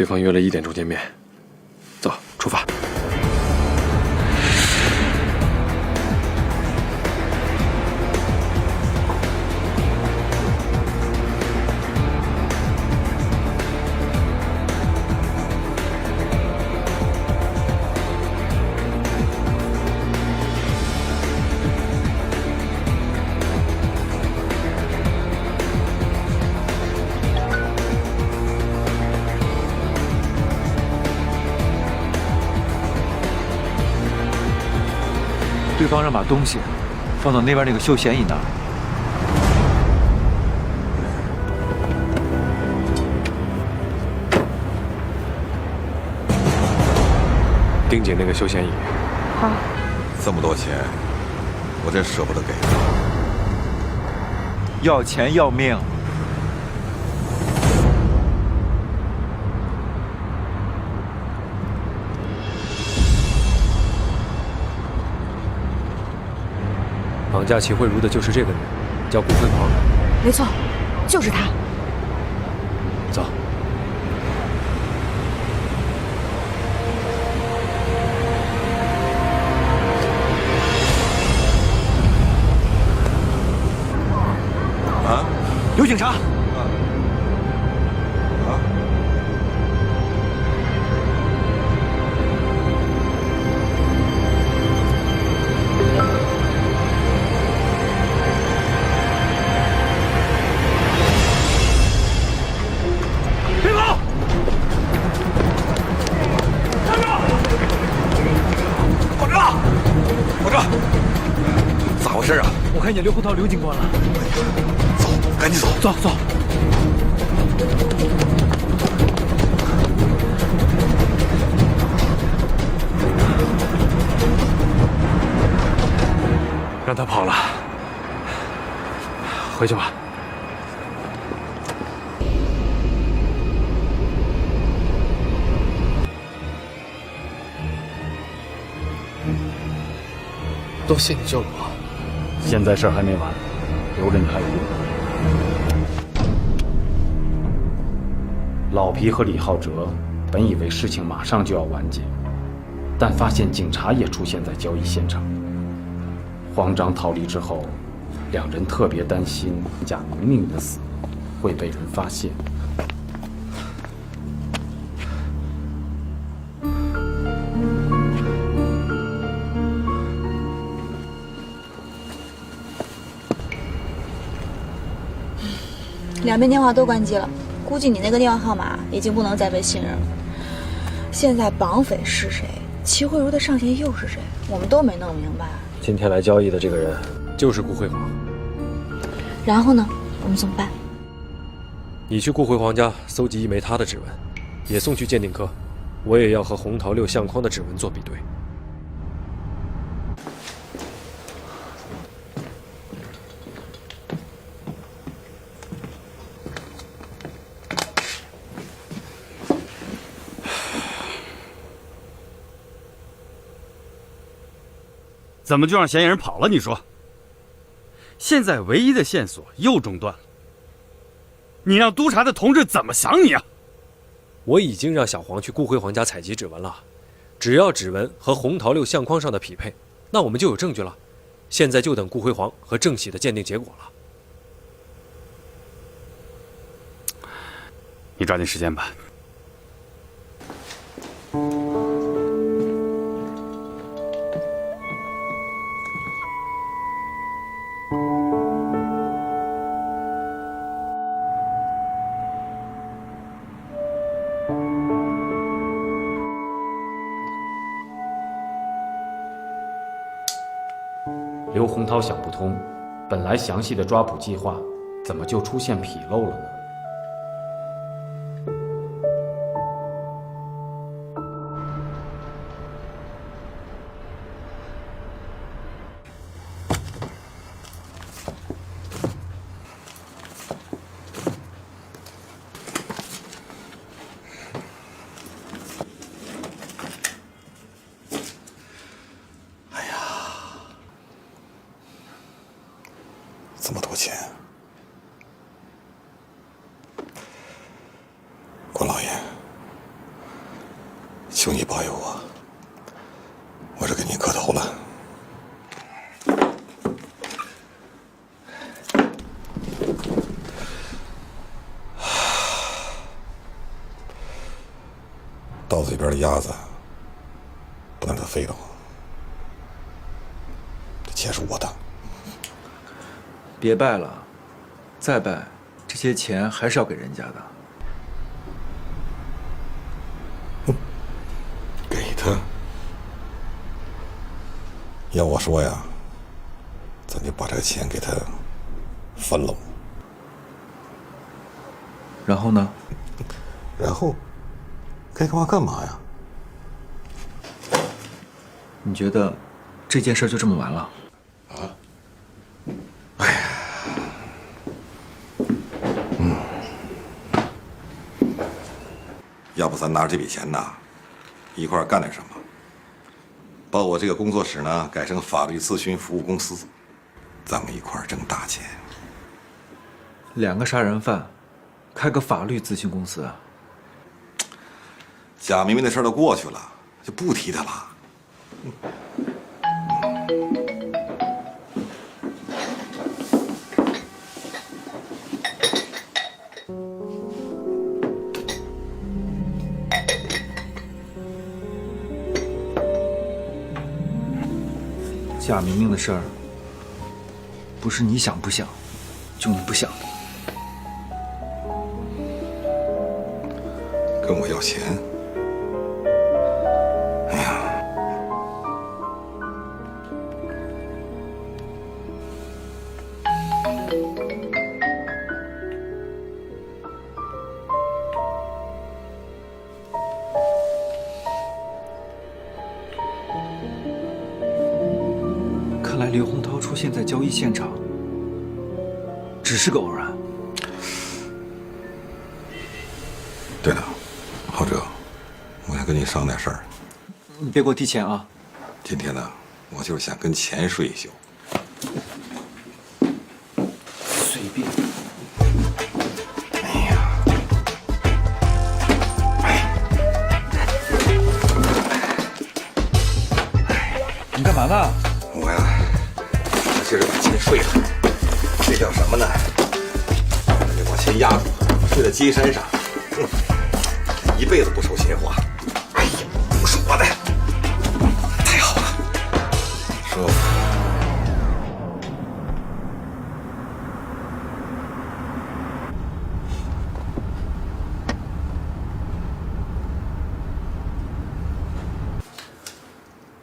对方约了1点钟见面，走，出发。对方让把东西放到那边那个休闲椅那儿。盯紧那个休闲椅。好。这么多钱，我真舍不得给。要钱要命。绑架齐慧茹的就是这个人，叫顾辉煌。没错，就是他。走。啊！有警察！我看见刘洪涛刘警官了，走，赶紧走，走走。让他跑了，回去吧。多谢你救了我。现在事儿还没完，留着你还有用。老皮和李浩哲本以为事情马上就要完结，但发现警察也出现在交易现场。慌张逃离之后，两人特别担心贾明明的死会被人发现。两边电话都关机了，估计你那个电话号码已经不能再被信任了。现在绑匪是谁？齐慧茹的上线又是谁？我们都没弄明白。今天来交易的这个人就是顾辉煌。然后呢？我们怎么办？你去顾辉煌家搜集1枚他的指纹，也送去鉴定科。我也要和红桃6相框的指纹做比对。怎么就让嫌疑人跑了？你说，现在唯一的线索又中断了，你让督察的同志怎么想你啊？我已经让小黄去顾辉煌家采集指纹了，只要指纹和红桃6相框上的匹配，那我们就有证据了。现在就等顾辉煌和郑喜的鉴定结果了。你抓紧时间吧。刘洪涛想不通，本来详细的抓捕计划，怎么就出现纰漏了呢？这么多钱，求你保佑我，我这给你磕头了。刀子里边的鸭子，不能让它飞了。这钱是我的。别拜了，再拜，这些钱还是要给人家的。给他。要我说呀，咱就把这个钱给他分了。然后呢？然后该干嘛干嘛呀？你觉得这件事就这么完了？要不咱拿着这笔钱呐，一块儿干点什么？把我这个工作室呢改成法律咨询服务公司，咱们一块儿挣大钱。2个杀人犯，开个法律咨询公司啊？贾明明的事儿都过去了，就不提他了。贾明明的事儿，不是你想不想，就能不想的。跟我要钱？哎呀，看来刘洪涛出现在交易现场，只是个偶然。对了，浩哲，我想跟你商量点事儿。你别给我提钱啊！今天呢，我就是想跟钱睡一宿。随便。哎呀，你干嘛呢？我呀，今儿把钱睡了，这叫什么呢？得把钱压住，睡在金山上，一辈子不说闲话。哎呀，不是我的，太好了，舒服。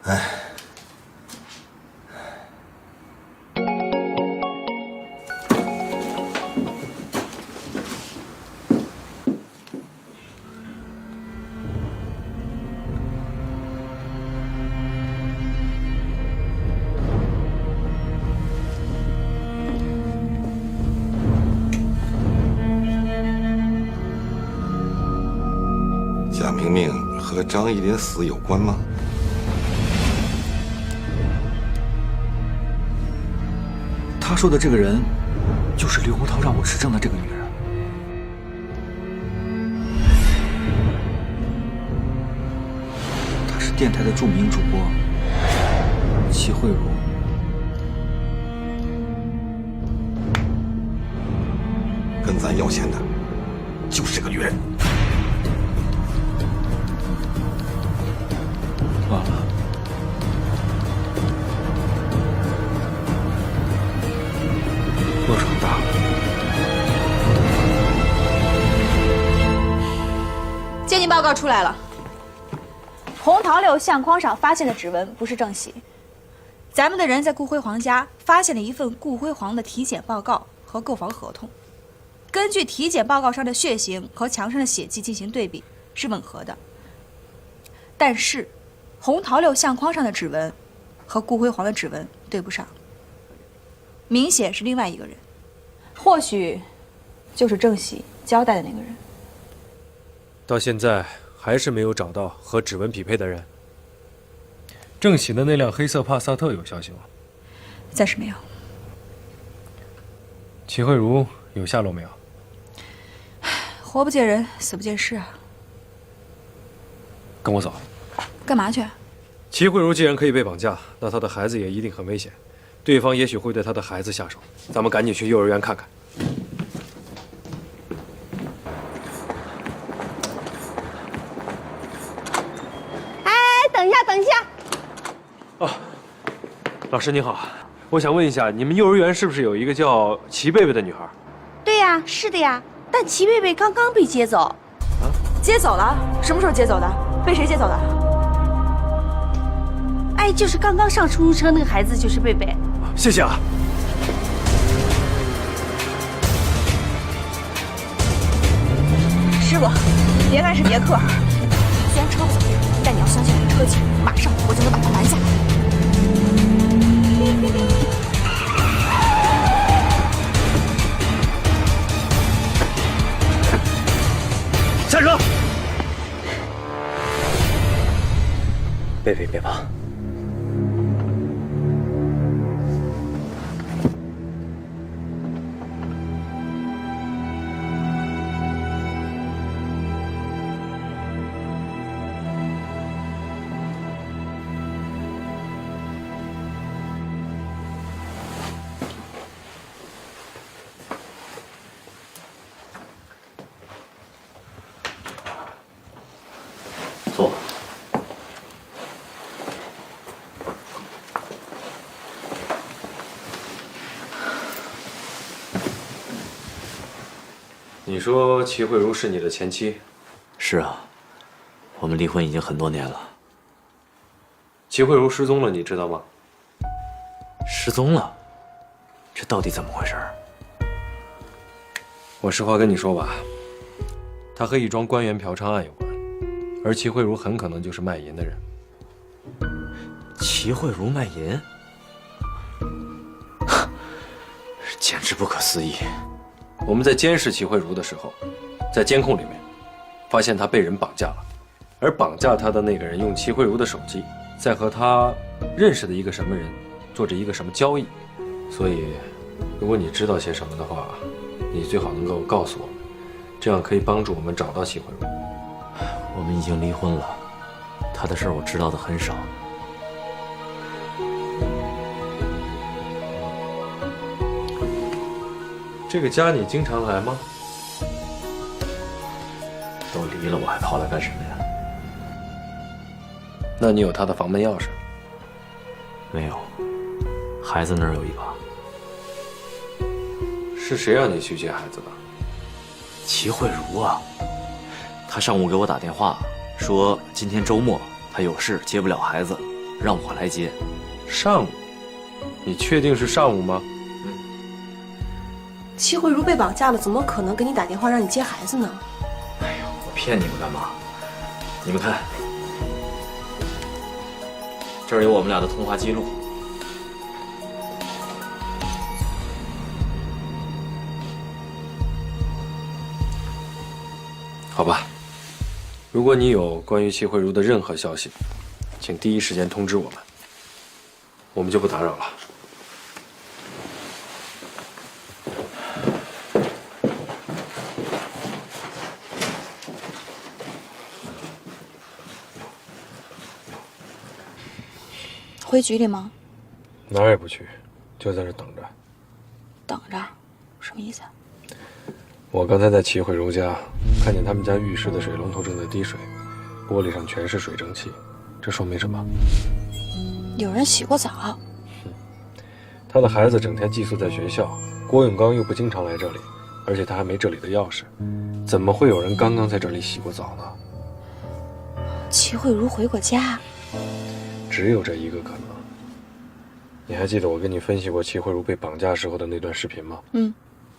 哎。贾明明和张一林死有关吗？他说的这个人，就是刘洪涛让我持证的这个女人。她是电台的著名主播齐慧茹。跟咱要钱的，就是这个女人。完了，我闯大了。鉴定报告出来了，红桃六相框上发现的指纹不是郑喜。咱们的人在顾辉煌家发现了一份顾辉煌的体检报告和购房合同，根据体检报告上的血型和墙上的血迹进行对比，是吻合的。但是，红桃六相框上的指纹和顾辉煌的指纹对不上，明显是另外一个人，或许就是郑喜交代的那个人。到现在还是没有找到和指纹匹配的人。郑喜的那辆黑色帕萨特有消息吗？暂时没有。齐慧茹有下落没有？活不见人，死不见尸啊。跟我走。干嘛去？齐慧茹既然可以被绑架，那她的孩子也一定很危险，对方也许会对她的孩子下手。咱们赶紧去幼儿园看看。哎，等一下，等一下。哦，老师您好，我想问一下，你们幼儿园是不是有一个叫齐贝贝的女孩？对呀，是的呀。但齐贝贝刚刚被接走。啊？接走了？什么时候接走的？被谁接走的？哎，就是刚刚上出租车那个孩子，就是贝贝。谢谢啊。师傅，别干是别克。虽然车不怎么样，但你要相信我的车技，马上我就能把他拦下。下车！贝贝，别怕。坐。你说齐慧茹是你的前妻？是啊，我们离婚已经很多年了。齐慧茹失踪了，你知道吗？失踪了？这到底怎么回事？我实话跟你说吧，她和一桩官员嫖娼案有关，而齐慧茹很可能就是卖淫的人。齐慧茹卖淫？简直不可思议！我们在监视齐慧茹的时候，在监控里面发现她被人绑架了，而绑架她的那个人用齐慧茹的手机，在和她认识的一个什么人做着一个什么交易。所以，如果你知道些什么的话，你最好能够告诉我们，这样可以帮助我们找到齐慧茹。我们已经离婚了，她的事儿我知道的很少。这个家你经常来吗？都离了，我还跑来干什么呀？那你有他的房门钥匙？没有，孩子那儿有一把。是谁让你去接孩子的？齐慧茹啊，她上午给我打电话，说今天周末她有事接不了孩子，让我来接。上午？你确定是上午吗？齐慧茹被绑架了，怎么可能给你打电话让你接孩子呢？哎呦，我骗你们干嘛？你们看，这儿有我们俩的通话记录。好吧，如果你有关于齐慧茹的任何消息，请第一时间通知我们，我们就不打扰了。回局里吗？哪儿也不去，就在这等着。等着？什么意思？我刚才在齐慧茹家，看见他们家浴室的水龙头正在滴水，玻璃上全是水蒸气，这说明什么？有人洗过澡。他的孩子整天寄宿在学校，郭永刚又不经常来这里，而且他还没这里的钥匙，怎么会有人刚刚在这里洗过澡呢？齐慧茹回过家？只有这一个可能。你还记得我跟你分析过齐慧茹被绑架时候的那段视频吗？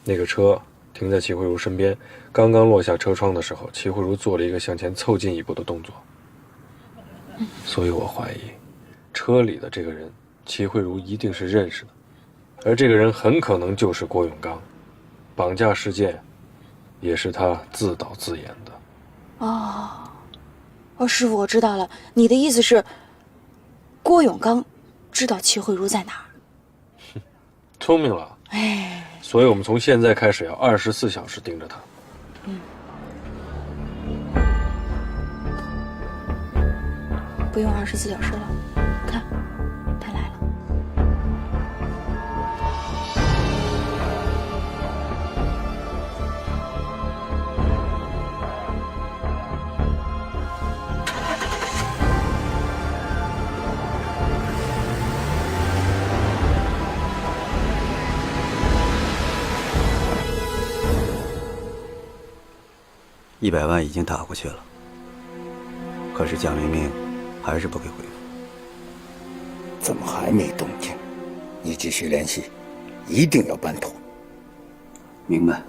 那个车停在齐慧茹身边，刚刚落下车窗的时候，齐慧茹做了一个向前凑近一步的动作。所以我怀疑，车里的这个人，齐慧茹一定是认识的，而这个人很可能就是郭永刚，绑架事件也是他自导自演的。师傅，我知道了，你的意思是，郭永刚知道齐慧茹在哪儿？聪明了。哎，所以我们从现在开始要24小时盯着他。不用24小时了。看，他来了。100万已经打过去了，可是蒋明明还是不给回复。怎么还没动静？你继续联系，一定要办妥。明白。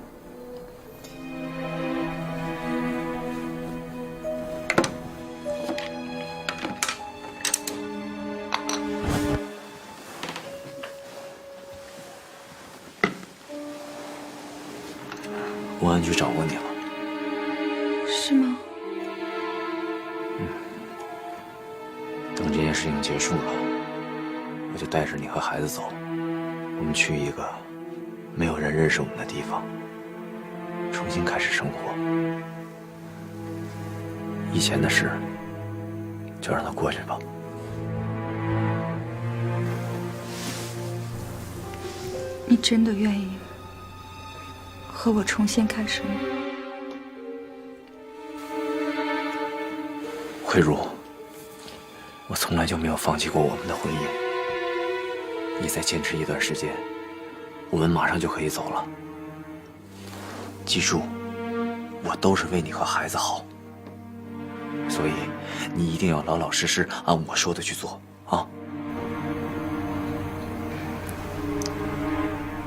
公安局找过你了。是吗？等这件事情结束了，我就带着你和孩子走，我们去一个没有人认识我们的地方，重新开始生活。以前的事就让它过去吧。你真的愿意和我重新开始吗？慧茹，我从来就没有放弃过我们的婚姻。你再坚持一段时间，我们马上就可以走了。记住，我都是为你和孩子好，所以你一定要老老实实按我说的去做啊！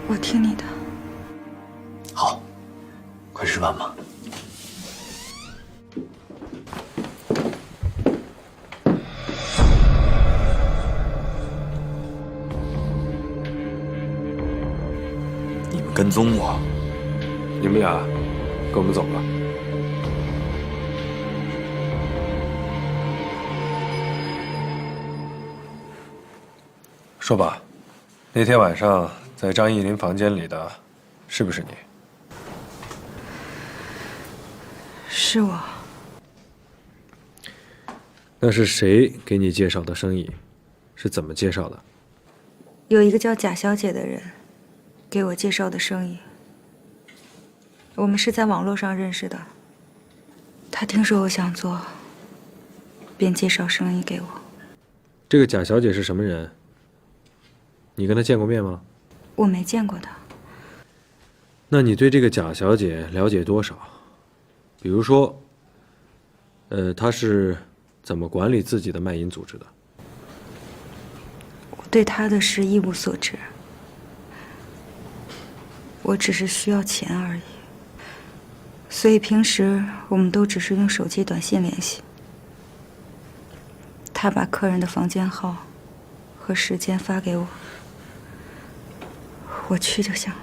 我听你的。好，快吃饭吧。跟踪我，你们俩跟我们走吧。说吧，那天晚上在张艺林房间里的，是不是你？是我。那是谁给你介绍的生意？是怎么介绍的？有一个叫贾小姐的人给我介绍的生意。我们是在网络上认识的，她听说我想做，便介绍生意给我。这个贾小姐是什么人？你跟她见过面吗？我没见过她。那你对这个贾小姐了解多少？比如说，她是怎么管理自己的卖淫组织的？我对她的事一无所知，我只是需要钱而已。所以平时我们都只是用手机短信联系。他把客人的房间号和时间发给我，我去就行了。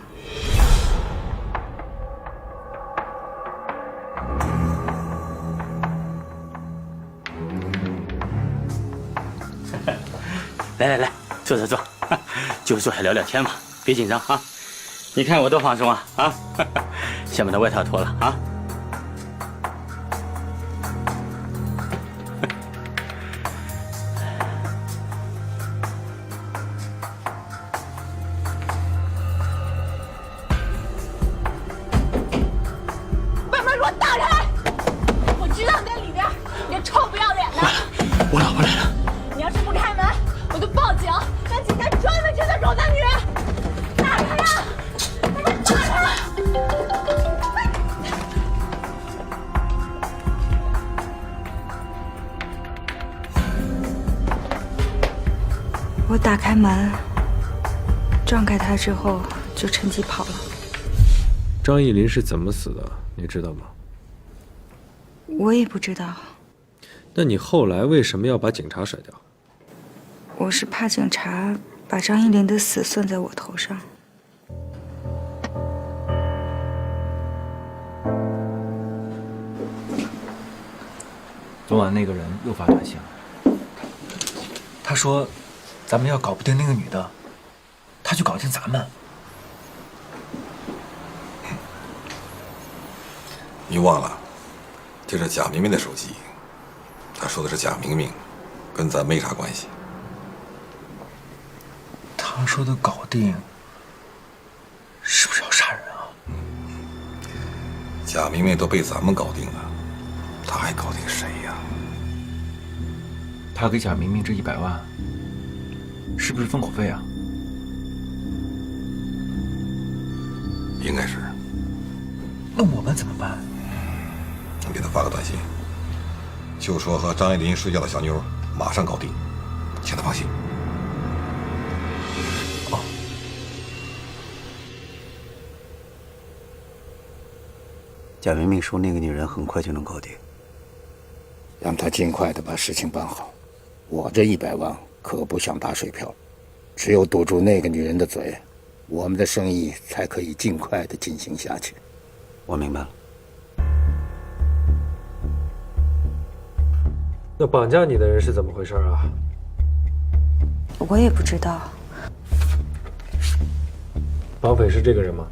来，坐，就坐下聊聊天嘛，别紧张啊。你看我多放松啊！先把那外套脱了啊！把门给我打开！我知道你在里边，你这臭不要脸的！我老婆来了！你要是不开门，我就报警，让警察专门侦测狗男女！打开呀！我打开门，撞开他之后，就趁机跑了。张艺林是怎么死的？你知道吗？我也不知道。那你后来为什么要把警察甩掉？我是怕警察把张艺林的死算在我头上。昨晚那个人又发短信了，他说咱们要搞不定那个女的，他就搞定咱们。你忘了，这是贾明明的手机，他说的是贾明明，跟咱没啥关系。他说的搞定，是不是要杀人啊？贾明明都被咱们搞定了，他还搞定谁呀？他给贾明明这100万，是不是封口费啊？应该是。那我们怎么办？你给他发个短信，就说和张爱玲睡觉的小妞马上搞定，请他放心。哦。贾明明说那个女人很快就能搞定，让他尽快的把事情办好。我这100万可不想打水漂，只有堵住那个女人的嘴，我们的生意才可以尽快的进行下去。我明白了。那绑架你的人是怎么回事啊？我也不知道。绑匪是这个人吗？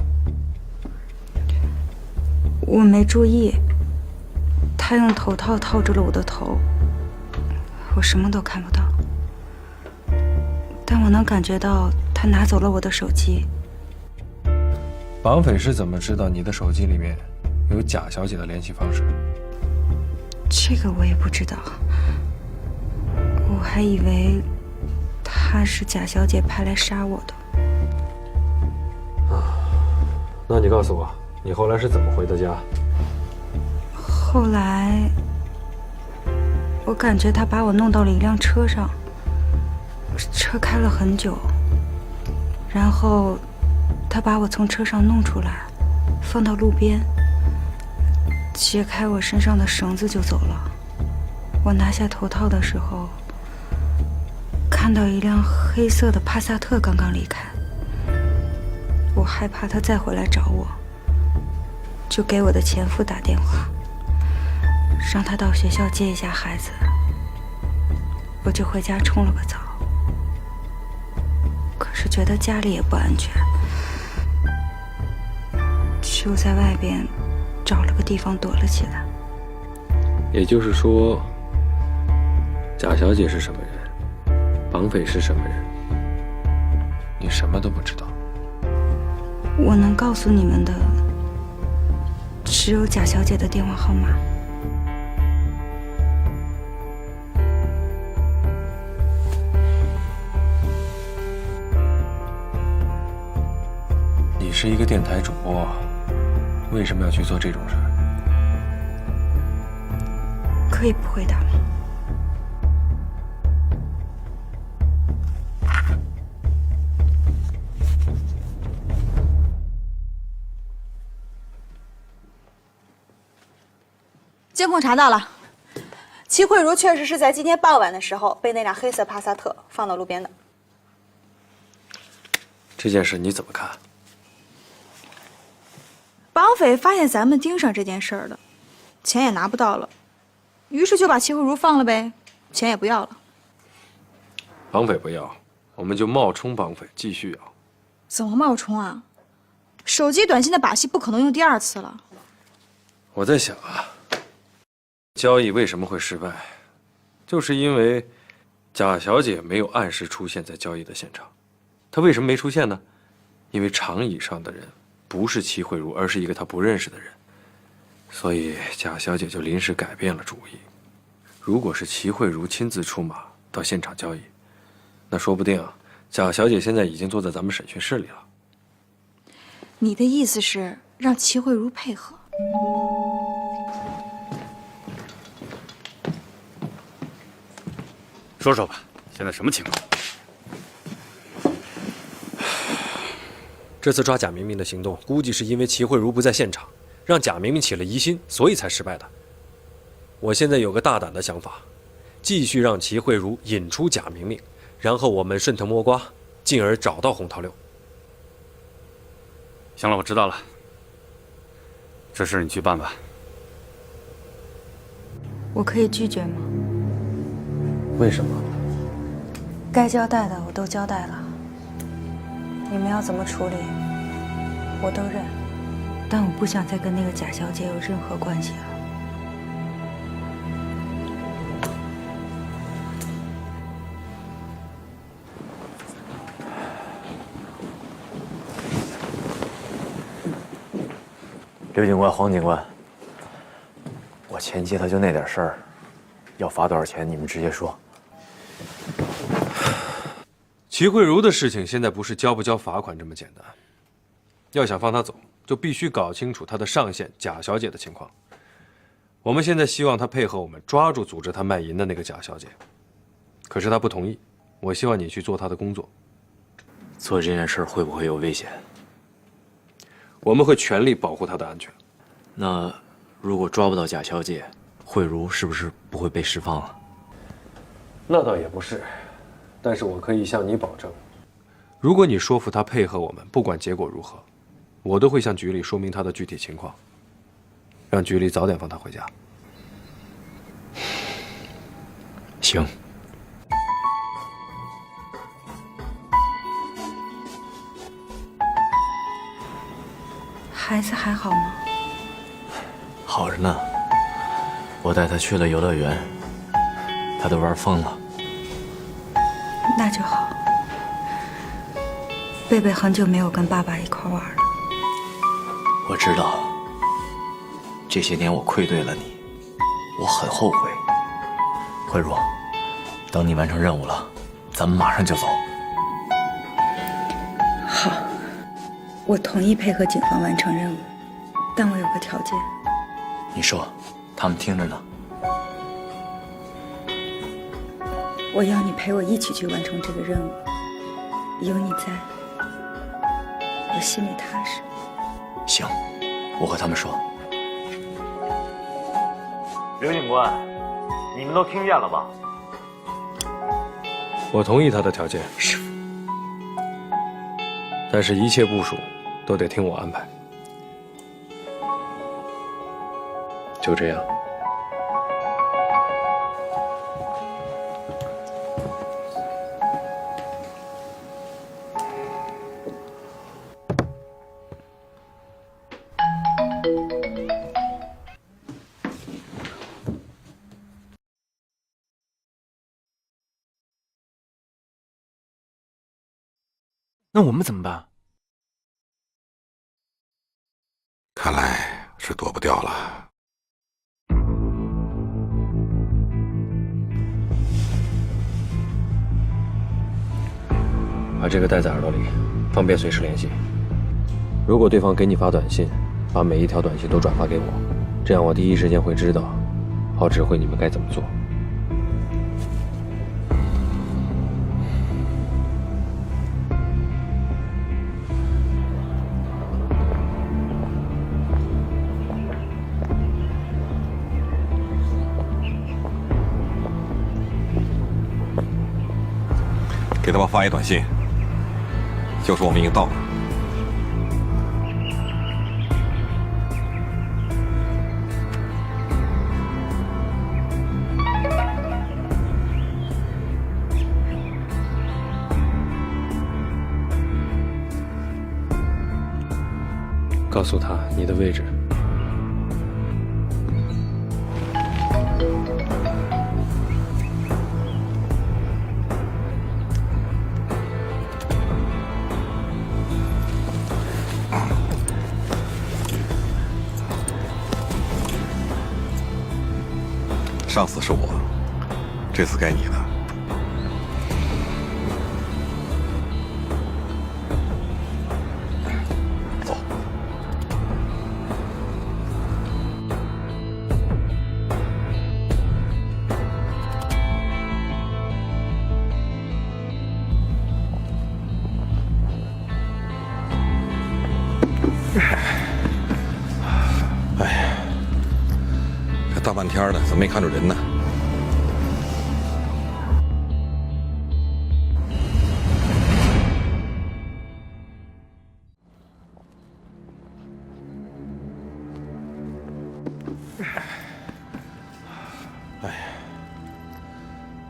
我没注意，他用头套套住了我的头，我什么都看不到。但我能感觉到他拿走了我的手机。绑匪是怎么知道你的手机里面有贾小姐的联系方式？这个我也不知道，我还以为他是贾小姐派来杀我的。那你告诉我，你后来是怎么回的家？后来，我感觉他把我弄到了一辆车上，车开了很久，然后他把我从车上弄出来，放到路边，解开我身上的绳子就走了。我拿下头套的时候，看到一辆黑色的帕萨特刚刚离开，我害怕他再回来找我，就给我的前夫打电话，让他到学校接一下孩子。我就回家冲了个澡，可是觉得家里也不安全，就在外边找了个地方躲了起来。也就是说，贾小姐是什么人，绑匪是什么人，你什么都不知道。我能告诉你们的只有贾小姐的电话号码。你是一个电台主播，为什么要去做这种事？可以不回答吗？监控查到了，齐慧茹确实是在今天傍晚的时候被那辆黑色帕萨特放到路边的。这件事你怎么看？绑匪发现咱们盯上这件事儿了，钱也拿不到了，于是就把齐慧茹放了呗，钱也不要了。绑匪不要，我们就冒充绑匪继续要。怎么冒充啊？手机短信的把戏不可能用第2次了。我在想啊，交易为什么会失败，就是因为贾小姐没有按时出现在交易的现场。她为什么没出现呢？因为长椅上的人不是齐慧茹，而是一个她不认识的人，所以贾小姐就临时改变了主意。如果是齐慧茹亲自出马到现场交易，那说不定贾小姐现在已经坐在咱们审讯室里了。你的意思是让齐慧茹配合？说说吧，现在什么情况？这次抓贾明明的行动，估计是因为齐慧茹不在现场，让贾明明起了疑心，所以才失败的。我现在有个大胆的想法，继续让齐慧茹引出贾明明，然后我们顺藤摸瓜，进而找到洪涛六。行了，我知道了，这事你去办吧。我可以拒绝吗？为什么？该交代的我都交代了，你们要怎么处理，我都认。但我不想再跟那个贾小姐有任何关系了。刘警官、黄警官，我前妻她就那点事儿，要罚多少钱你们直接说。齐慧茹的事情现在不是交不交罚款这么简单，要想放她走，就必须搞清楚她的上线贾小姐的情况。我们现在希望她配合我们抓住组织她卖淫的那个贾小姐，可是她不同意。我希望你去做她的工作。做这件事会不会有危险？我们会全力保护她的安全。那如果抓不到贾小姐，慧茹是不是不会被释放了？那倒也不是，但是我可以向你保证，如果你说服她配合我们，不管结果如何，我都会向局里说明她的具体情况，让局里早点放她回家。行。孩子还好吗？好着呢，我带他去了游乐园，他都玩疯了。那就好。贝贝很久没有跟爸爸一块玩了。我知道，这些年我愧对了你，我很后悔。慧茹，等你完成任务了，咱们马上就走。好，我同意配合警方完成任务，但我有个条件。你说，他们听着呢。我要你陪我一起去完成这个任务，有你在，我心里踏实。行，我和他们说。刘警官，你们都听见了吧？我同意他的条件，师傅，但是一切部署都得听我安排。就这样。那我们怎么办？看来是躲不掉了。把这个戴在耳朵里，方便随时联系。如果对方给你发短信，把每一条短信都转发给我，这样我第一时间会知道，好指挥你们该怎么做。给他们发一短信，就说我们已经到了。告诉他你的位置。上次是我，这次该你了。走。哎呀，这大半天的，怎么没看着人呢？哎呀，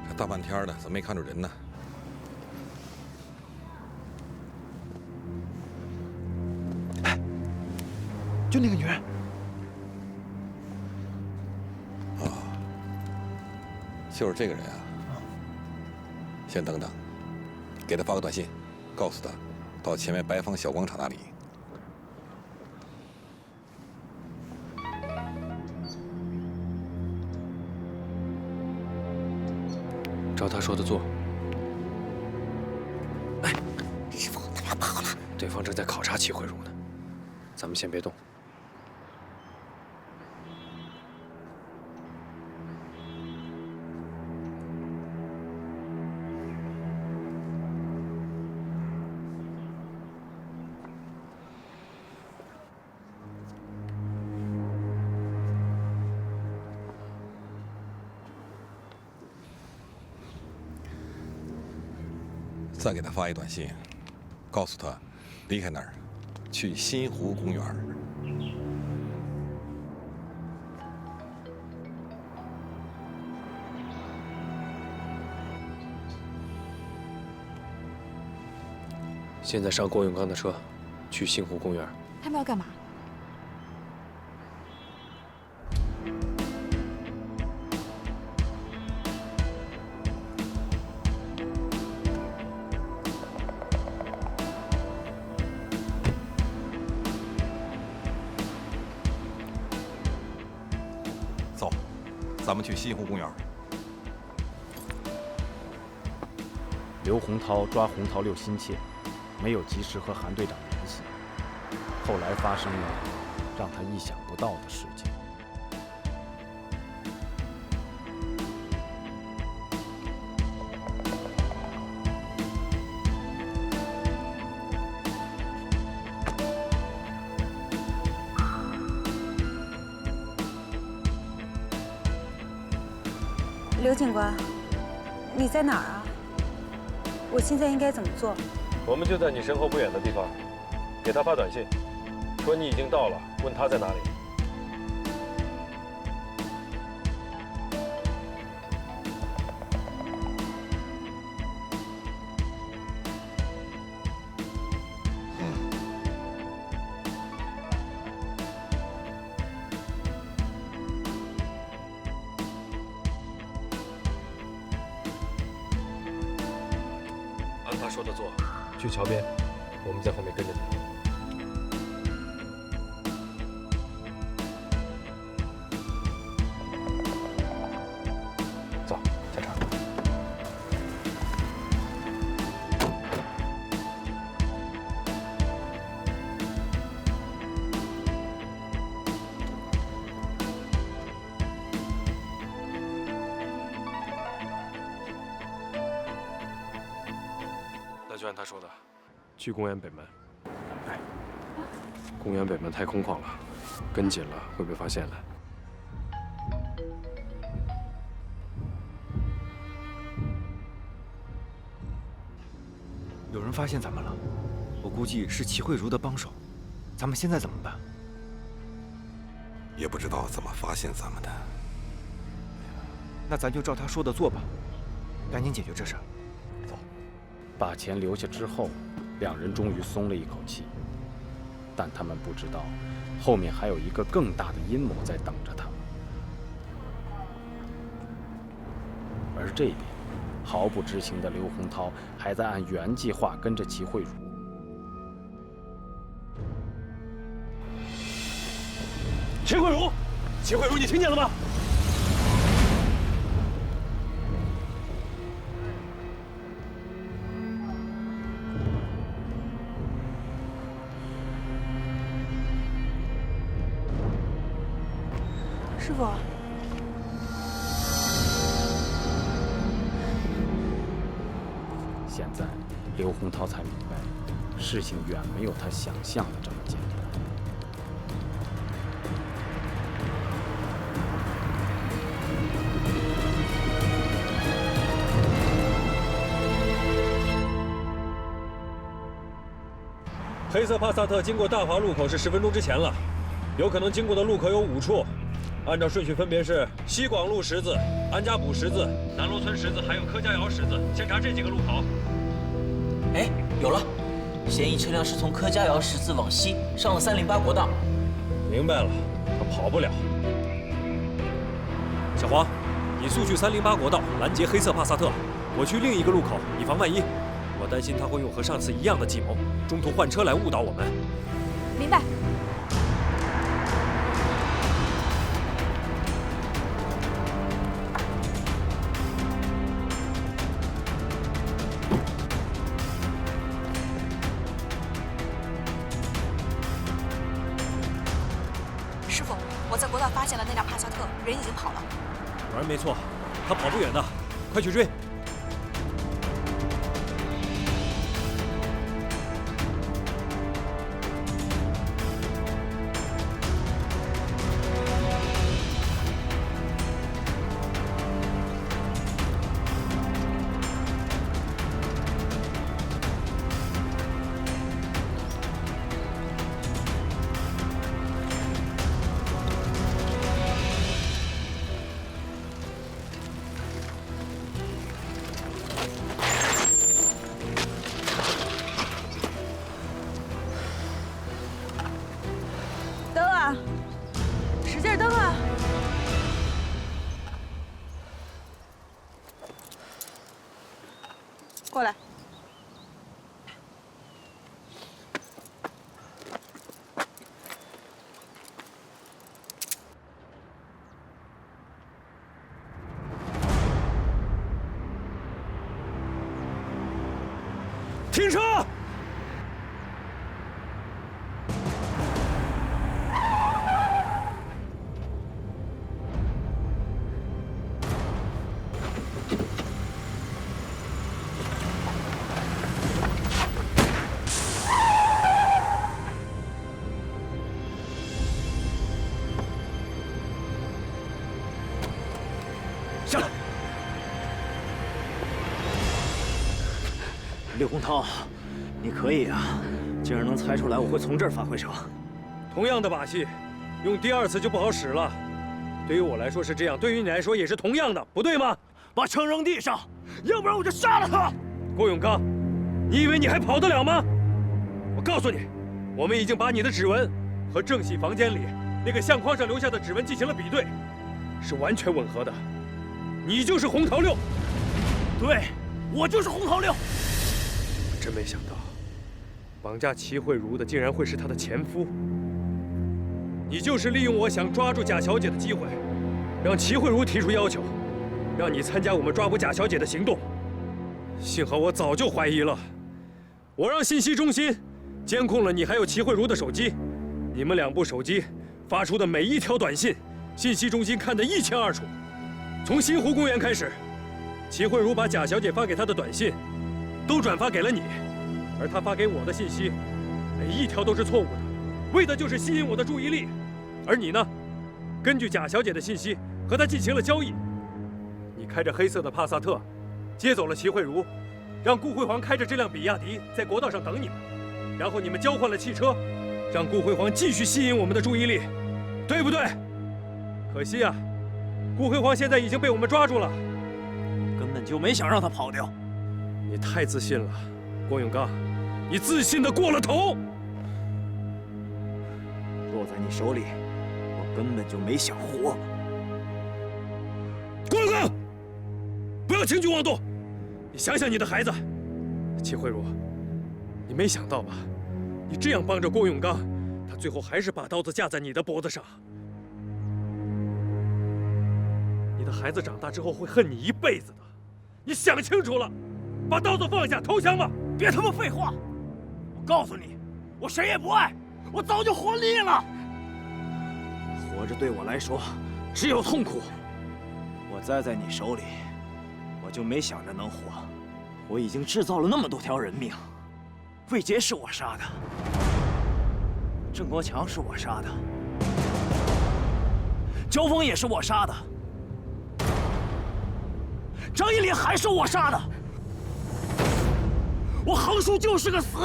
这大半天的，怎么没看着人呢？就那个女人。就是这个人啊！先等等，给他发个短信，告诉他到前面白坊小广场那里。照他说的做。哎，师傅，他们要跑了。对方正在考察齐慧茹呢，咱们先别动。再给他发一短信，告诉他离开那儿，去新湖公园。现在上郭永刚的车，去新湖公园。他们要干嘛？走，咱们去新湖公园。刘洪涛抓洪桃六心切，没有及时和韩队长联系，后来发生了让他意想不到的事情。刘警官，你在哪儿啊？我现在应该怎么做？我们就在你身后不远的地方，给他发短信，说你已经到了，问他在哪里。按他说的做，去桥边，我们在后面跟着你。走，下车。那就按他说的，去公园北门。哎，公园北门太空旷了，跟紧了会被发现的。有人发现咱们了，我估计是齐慧茹的帮手。咱们现在怎么办？也不知道怎么发现咱们的。那咱就照他说的做吧，赶紧解决这事儿。把钱留下之后，两人终于松了一口气，但他们不知道，后面还有一个更大的阴谋在等着他们。而这边，毫不知情的刘洪涛还在按原计划跟着齐慧茹。齐慧茹，齐慧茹，你听见了吗？师傅，现在，刘洪涛才明白，事情远没有他想象的这么简单。黑色帕萨特经过大华路口是10分钟之前了，有可能经过的路口有5处。按照顺序分别是西广路10字、安家堡10字、南楼村10字，还有柯家窑10字。先查这几个路口。哎，有了，嫌疑车辆是从柯家窑10字往西上了308国道。明白了，他跑不了。小黄，你速去308国道拦截黑色帕萨特，我去另一个路口，以防万一。我担心他会用和上次一样的计谋，中途换车来误导我们。明白。现了那辆帕萨特，人已经跑了。果然没错，他跑不远的，快去追！蹬啊，使劲蹬啊！过来。停车！下来。刘洪涛，你可以啊！竟然能猜出来我会从这儿发挥手。同样的把戏，用第二次就不好使了。对于我来说是这样，对于你来说也是同样的，不对吗？把枪扔地上，要不然我就杀了他！郭永刚，你以为你还跑得了吗？我告诉你，我们已经把你的指纹和正喜房间里那个相框上留下的指纹进行了比对，是完全吻合的。你就是洪桃六。对，我就是洪桃六。我真没想到，绑架齐慧茹的竟然会是她的前夫。你就是利用我想抓住贾小姐的机会，让齐慧茹提出要求，让你参加我们抓捕贾小姐的行动。幸好我早就怀疑了，我让信息中心监控了你还有齐慧茹的手机，你们2部手机发出的每一条短信，信息中心看得一清二楚。从西湖公园开始，齐慧茹把贾小姐发给她的短信都转发给了你，而她发给我的信息每一条都是错误的，为的就是吸引我的注意力。而你呢，根据贾小姐的信息和她进行了交易。你开着黑色的帕萨特接走了齐慧茹，让顾辉煌开着这辆比亚迪在国道上等你们，然后你们交换了汽车，让顾辉煌继续吸引我们的注意力，对不对？可惜啊，顾辉煌现在已经被我们抓住了，根本就没想让他跑掉。你太自信了，郭永刚，你自信的过了头。落在你手里，我根本就没想活。郭永刚，不要轻举妄动，你想想你的孩子，齐慧茹，你没想到吧？你这样帮着郭永刚，他最后还是把刀子架在你的脖子上。你的孩子长大之后会恨你一辈子的，你想清楚了，把刀子放下，投降吧！别他妈废话！我告诉你，我谁也不爱，我早就活腻了。活着对我来说只有痛苦。我栽在你手里，我就没想着能活。我已经制造了那么多条人命，魏杰是我杀的，郑国强是我杀的，焦峰也是我杀的，张一林还是我杀的。我横竖就是个死。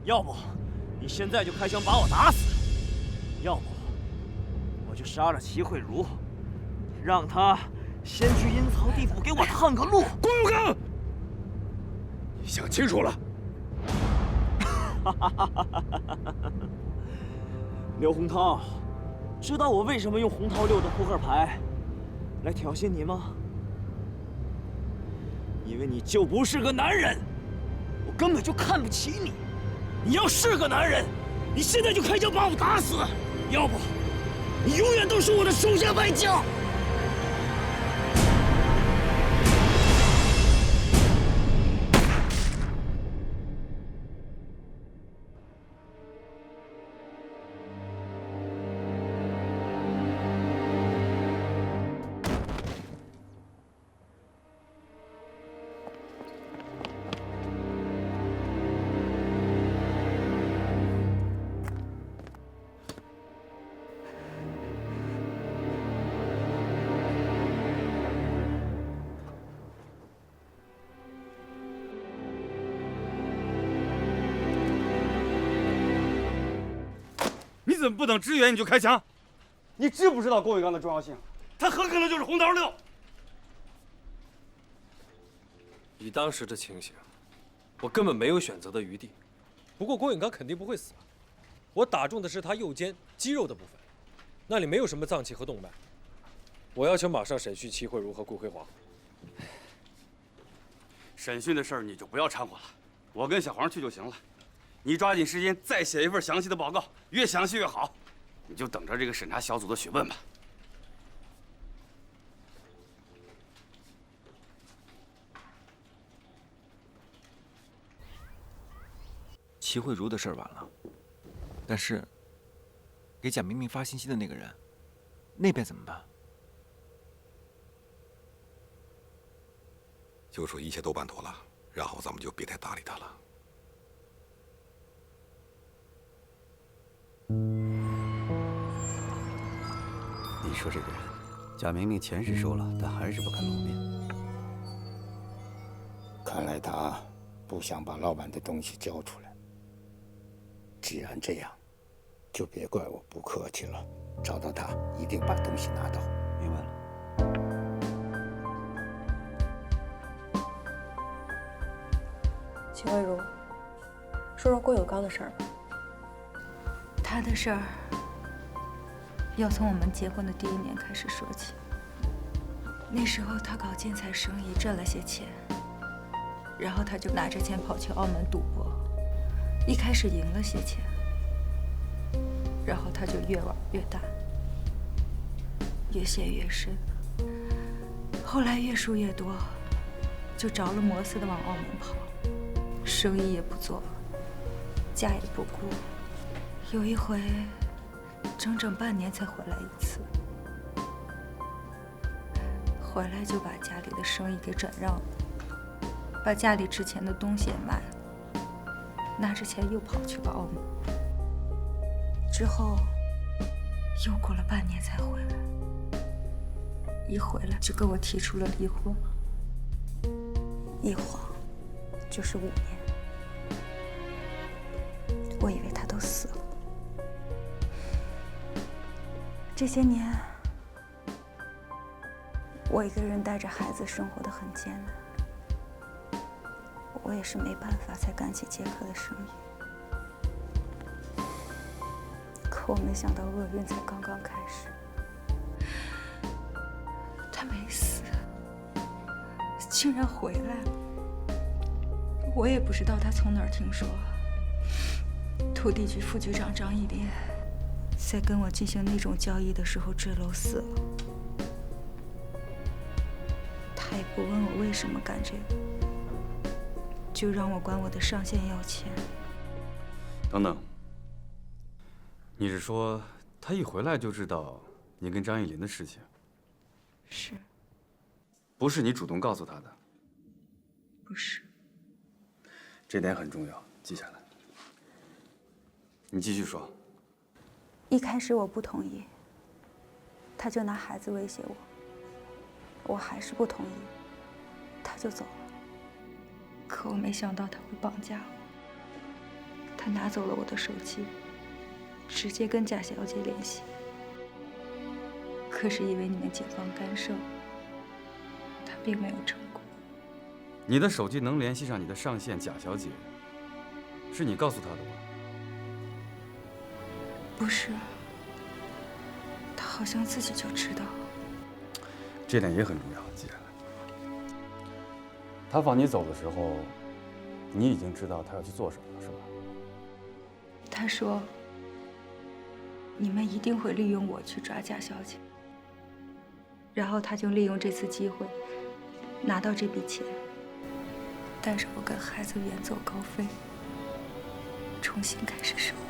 要不你现在就开枪把我打死，要不我就杀了齐慧茹，让他先去阴曹地府给我探个路。郭永刚，你想清楚了？刘洪涛，知道我为什么用洪涛六的扑克牌来挑衅你吗？因为你就不是个男人，我根本就看不起你。你要是个男人，你现在就开枪把我打死，要不你永远都是我的手下败将。怎么不等支援你就开枪？你知不知道郭伟刚的重要性？他很可能就是红桃六。以当时的情形，我根本没有选择的余地。不过郭永刚肯定不会死，我打中的是他右肩肌肉的部分，那里没有什么脏器和动脉。我要求马上审讯戚慧茹和顾辉煌。审讯的事儿你就不要掺和了，我跟小黄去就行了。你抓紧时间再写一份详细的报告，越详细越好。你就等着这个审查小组的询问吧。齐慧茹的事儿完了，但是给蒋明明发信息的那个人，那边怎么办？就说一切都办妥了，然后咱们就别太搭理他了。你说这个人，贾明明钱是收了，但还是不肯露面。看来他不想把老板的东西交出来。既然这样，就别怪我不客气了。找到他，一定把东西拿到。明白了。齐慧茹，说说郭有刚的事儿吧。他的事儿要从我们结婚的第1年开始说起。那时候他搞建材生意挣了些钱，然后他就拿着钱跑去澳门赌博，一开始赢了些钱，然后他就越玩越大，越陷越深，后来越输越多，就着了魔似的往澳门跑，生意也不做，家也不顾，有一回整整半年才回来一次，回来就把家里的生意给转让了，把家里值钱的东西也卖了，拿着钱又跑去了澳门，之后又过了半年才回来，一回来就跟我提出了离婚，一晃就是5年，我以为他都死了。这些年，我一个人带着孩子生活得很艰难，我也是没办法才干起杰克的生意。可我没想到厄运才刚刚开始，他没死，竟然回来了。我也不知道他从哪儿听说，土地局副局长张义林在跟我进行那种交易的时候坠楼死了。他也不问我为什么干这个，就让我管我的上线要钱。等等，你是说他一回来就知道你跟张义林的事情？是。不是你主动告诉他的？不是。这点很重要，记下来。你继续说。一开始我不同意，他就拿孩子威胁我，我还是不同意，他就走了。可我没想到他会绑架我，他拿走了我的手机，直接跟贾小姐联系。可是因为你们警方干涉，他并没有成功。你的手机能联系上你的上线贾小姐，是你告诉她的吗？不是，他好像自己就知道。这点也很重要，记下来。他放你走的时候，你已经知道他要去做什么了，是吧？他说：“你们一定会利用我去抓贾小姐。”然后他就利用这次机会，拿到这笔钱，带着我跟孩子远走高飞，重新开始生活。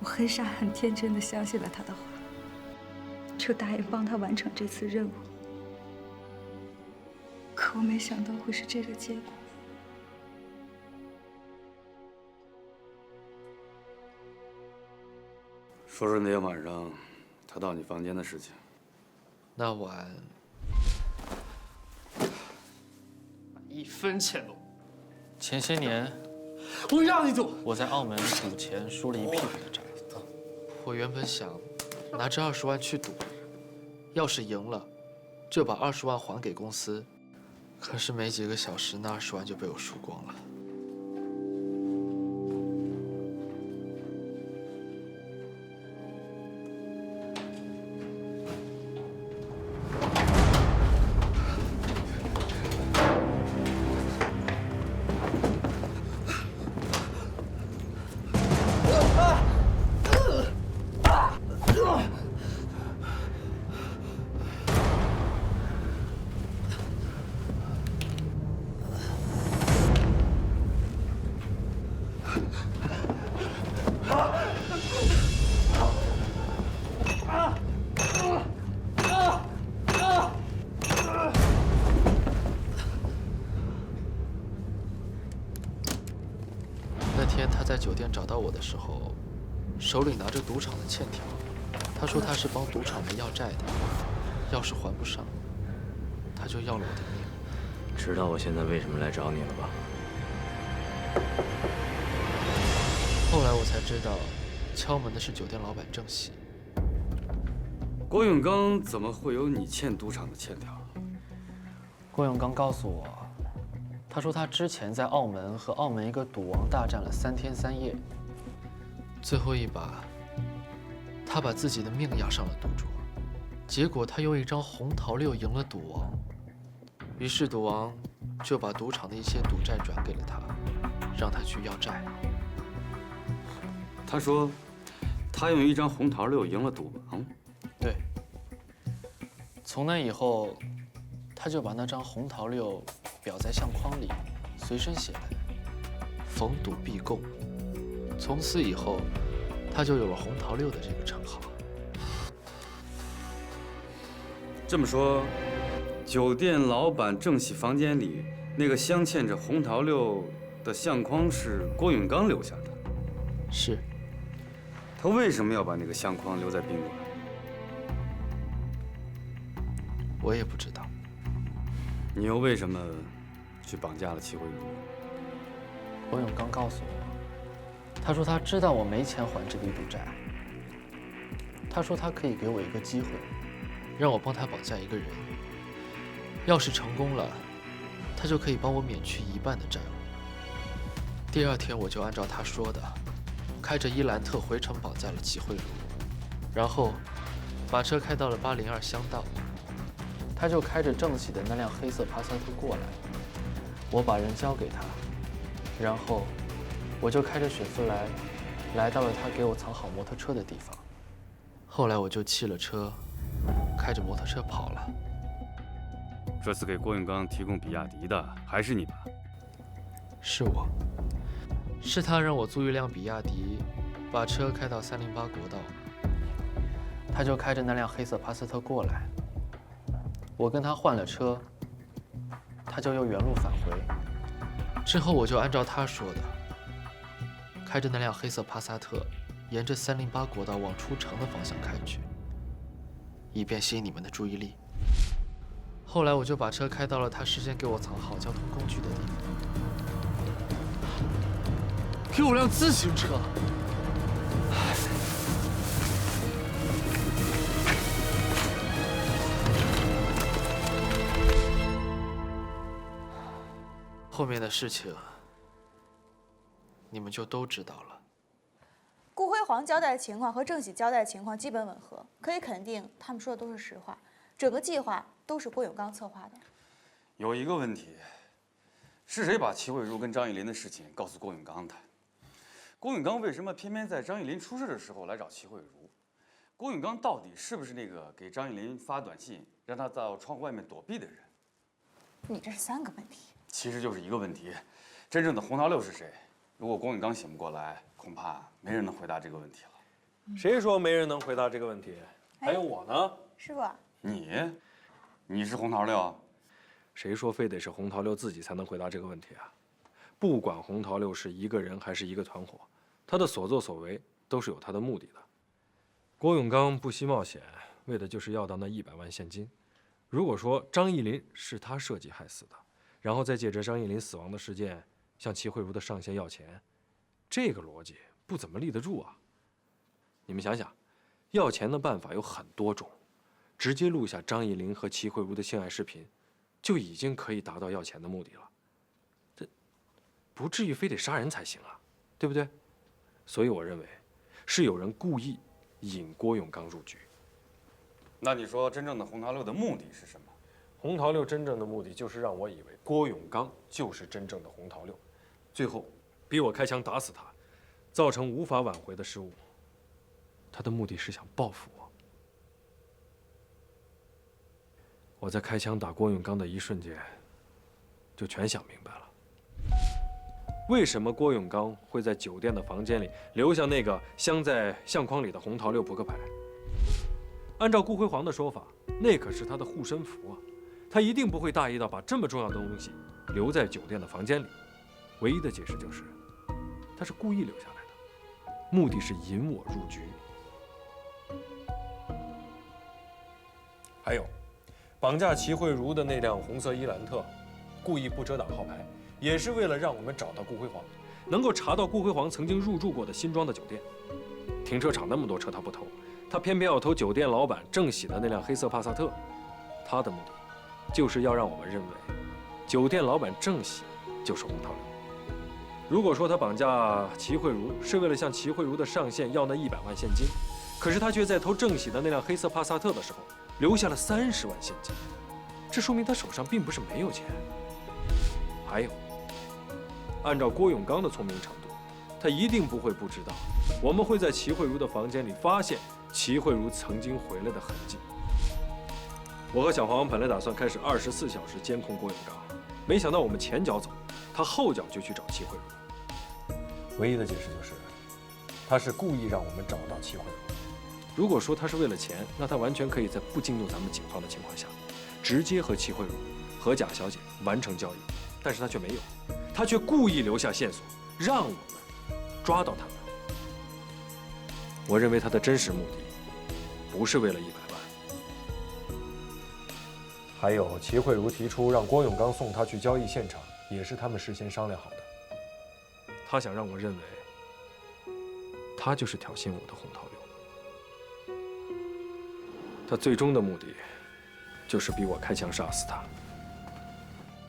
我很傻很天真的相信了他的话，就答应帮他完成这次任务。可我没想到会是这个结果。说说那天晚上他到你房间的事情。那晚1分钱都。前些年我让你赌。我在澳门赌钱输了一屁股的债，我原本想拿这20万去赌，要是赢了，就把20万还给公司。可是没几个小时，那20万就被我输光了。那天他在酒店找到我的时候，手里拿着赌场的欠条。他说他是帮赌场来要债的，要是还不上，他就要了我的命。知道我现在为什么来找你了吧？后来我才知道，敲门的是酒店老板郑喜。郭永刚怎么会有你欠赌场的欠条？郭永刚告诉我，他说他之前在澳门和澳门一个赌王大战了3天3夜，最后一把，他把自己的命押上了赌桌，结果他用一张红桃六赢了赌王，于是赌王就把赌场的一些赌债转给了他，让他去要债。他说，他用一张红桃六赢了赌王。对。从那以后，他就把那张红桃六裱在相框里，随身携带，逢赌必供。从此以后，他就有了红桃六的这个称号。这么说，酒店老板郑喜房间里那个镶嵌着红桃六的相框是郭永刚留下的。是。他为什么要把那个相框留在宾馆？我也不知道。你又为什么去绑架了齐慧茹？郭永刚告诉我，他说他知道我没钱还这笔赌债，他说他可以给我一个机会，让我帮他绑架一个人，要是成功了，他就可以帮我免去1半的债务。第2天我就按照他说的，开着伊兰特回城绑架了齐慧茹，然后把车开到了802乡道。他就开着郑喜的那辆黑色帕萨特过来，我把人交给他，然后我就开着雪佛兰来到了他给我藏好摩托车的地方。后来我就弃了车，开着摩托车跑了。这次给郭永刚提供比亚迪的还是你吧？是我，是他让我租一辆比亚迪，把车开到308国道，他就开着那辆黑色帕萨特过来。我跟他换了车，他就又原路返回。之后我就按照他说的，开着那辆黑色帕萨特，沿着308国道往出城的方向开去，以便吸引你们的注意力。后来我就把车开到了他事先给我藏好交通工具的地方。给我辆自行车。后面的事情，你们就都知道了。顾辉煌交代的情况和郑喜交代的情况基本吻合，可以肯定他们说的都是实话。整个计划都是郭永刚策划的。有一个问题，是谁把齐慧茹跟张玉林的事情告诉郭永刚的？郭永刚为什么偏偏在张玉林出事的时候来找齐慧茹？郭永刚到底是不是那个给张玉林发短信让他到窗户外面躲避的人？你这是3个问题。其实就是一个问题，真正的红桃六是谁？如果郭永刚醒不过来，恐怕没人能回答这个问题了。谁说没人能回答这个问题？还有我呢。师傅，你是红桃六？谁说非得是红桃六自己才能回答这个问题啊？不管红桃六是一个人还是一个团伙，他的所作所为都是有他的目的的。郭永刚不惜冒险，为的就是要到那100万现金。如果说张义林是他设计害死的，然后再借着张义林死亡的事件向齐慧茹的上线要钱，这个逻辑不怎么立得住啊。你们想想，要钱的办法有很多种，直接录下张艺林和齐慧茹的性爱视频，就已经可以达到要钱的目的了。这不至于非得杀人才行啊，对不对？所以我认为，是有人故意引郭永刚入局。那你说真正的红桃六的目的是什么？红桃六真正的目的就是让我以为郭永刚就是真正的红桃六，最后逼我开枪打死他，造成无法挽回的失误。他的目的是想报复我。我在开枪打郭永刚的一瞬间，就全想明白了。为什么郭永刚会在酒店的房间里留下那个镶在相框里的红桃六扑克牌？按照顾辉煌的说法，那可是他的护身符啊，他一定不会大意到把这么重要的东西留在酒店的房间里。唯一的解释就是，他是故意留下来的，目的是引我入局。还有，绑架齐慧茹的那辆红色伊兰特，故意不遮挡号牌，也是为了让我们找到顾辉煌，能够查到顾辉煌曾经入住过的新庄的酒店。停车场那么多车他不偷，他偏偏要偷酒店老板郑喜的那辆黑色帕萨特。他的目的就是要让我们认为，酒店老板郑喜就是红桃六。如果说他绑架齐慧茹是为了向齐慧茹的上线要那100万现金，可是他却在偷郑喜的那辆黑色帕萨特的时候留下了30万现金，这说明他手上并不是没有钱。还有，按照郭永刚的聪明程度，他一定不会不知道我们会在齐慧茹的房间里发现齐慧茹曾经回来的痕迹。我和小黄本来打算开始24小时监控郭永刚，没想到我们前脚走，他后脚就去找齐慧茹。唯一的解释就是，他是故意让我们找到齐慧茹。如果说他是为了钱，那他完全可以在不惊动咱们警方的情况下，直接和齐慧茹和贾小姐完成交易，但是他却没有，他却故意留下线索，让我们抓到他们。我认为他的真实目的不是为了100万。还有，齐慧茹提出让郭永刚送她去交易现场，也是他们事先商量好的。他想让我认为，他就是挑衅我的红桃六。他最终的目的，就是逼我开枪杀死他。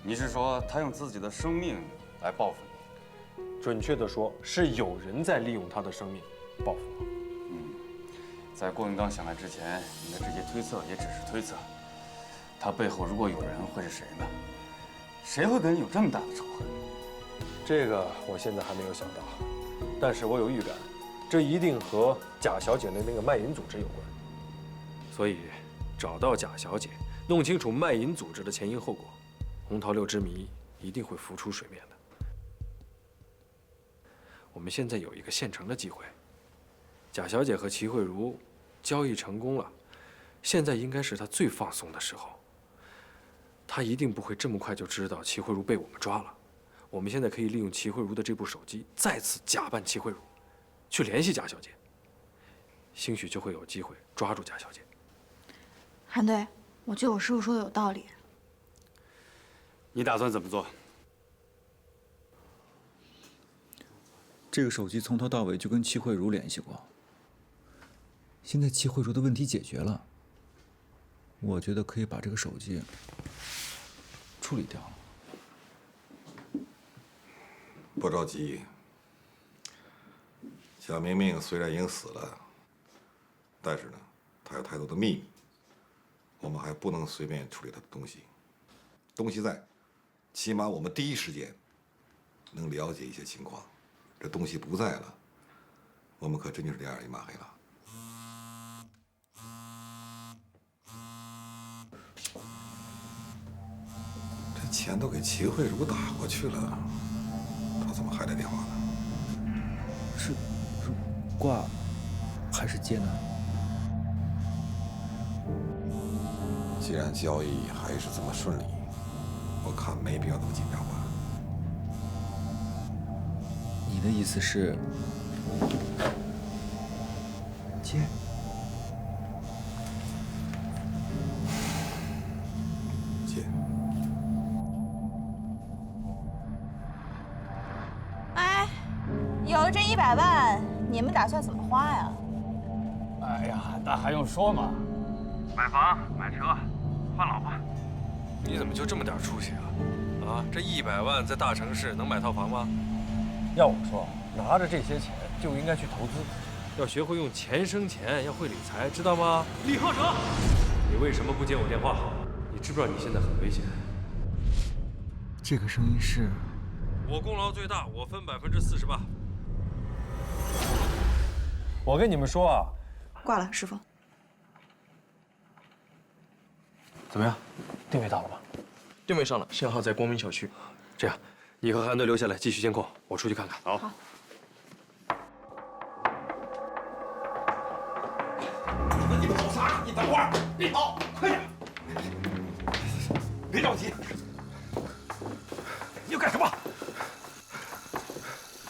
你是说他用自己的生命来报复你？准确的说，是有人在利用他的生命报复我。在郭永刚醒来之前，你的这些推测也只是推测。他背后如果有人，会是谁呢？谁会跟你有这么大的仇恨？这个我现在还没有想到，但是我有预感，这一定和贾小姐的那个卖淫组织有关。所以，找到贾小姐，弄清楚卖淫组织的前因后果，红桃六之谜一定会浮出水面的。我们现在有一个现成的机会，贾小姐和齐慧茹交易成功了，现在应该是她最放松的时候。她一定不会这么快就知道齐慧茹被我们抓了。我们现在可以利用齐慧茹的这部手机，再次假扮齐慧茹，去联系贾小姐，兴许就会有机会抓住贾小姐。韩队，我觉得我师傅说的有道理。你打算怎么做？这个手机从头到尾就跟齐慧茹联系过。现在齐慧茹的问题解决了，我觉得可以把这个手机处理掉。不着急，贾明明虽然已经死了，但是呢，他有太多的秘密，我们还不能随便处理他的东西。东西在，起码我们第一时间能了解一些情况。这东西不在了，我们可真就是两眼一抹黑了。这钱都给齐慧茹打过去了，他怎么还来电话呢？是挂还是接呢？既然交易还是这么顺利，我看没必要那么紧张吧。你的意思是接？接。100万，你们打算怎么花呀？哎呀，那还用说吗？买房、买车、换老婆。你怎么就这么点出息啊？啊，这100万在大城市能买套房吗？要我说，拿着这些钱就应该去投资，要学会用钱生钱，要会理财，知道吗？李浩哲，你为什么不接我电话？你知不知道你现在很危险？这个声音是……我功劳最大，我分48%。我跟你们说啊，挂了，师傅。怎么样？定位到了吗？定位上了，限号在光明小区。这样，你和韩队留下来继续监控，我出去看看。好。你跑啥？你等会儿，别跑，快点！别着急，你要干什么？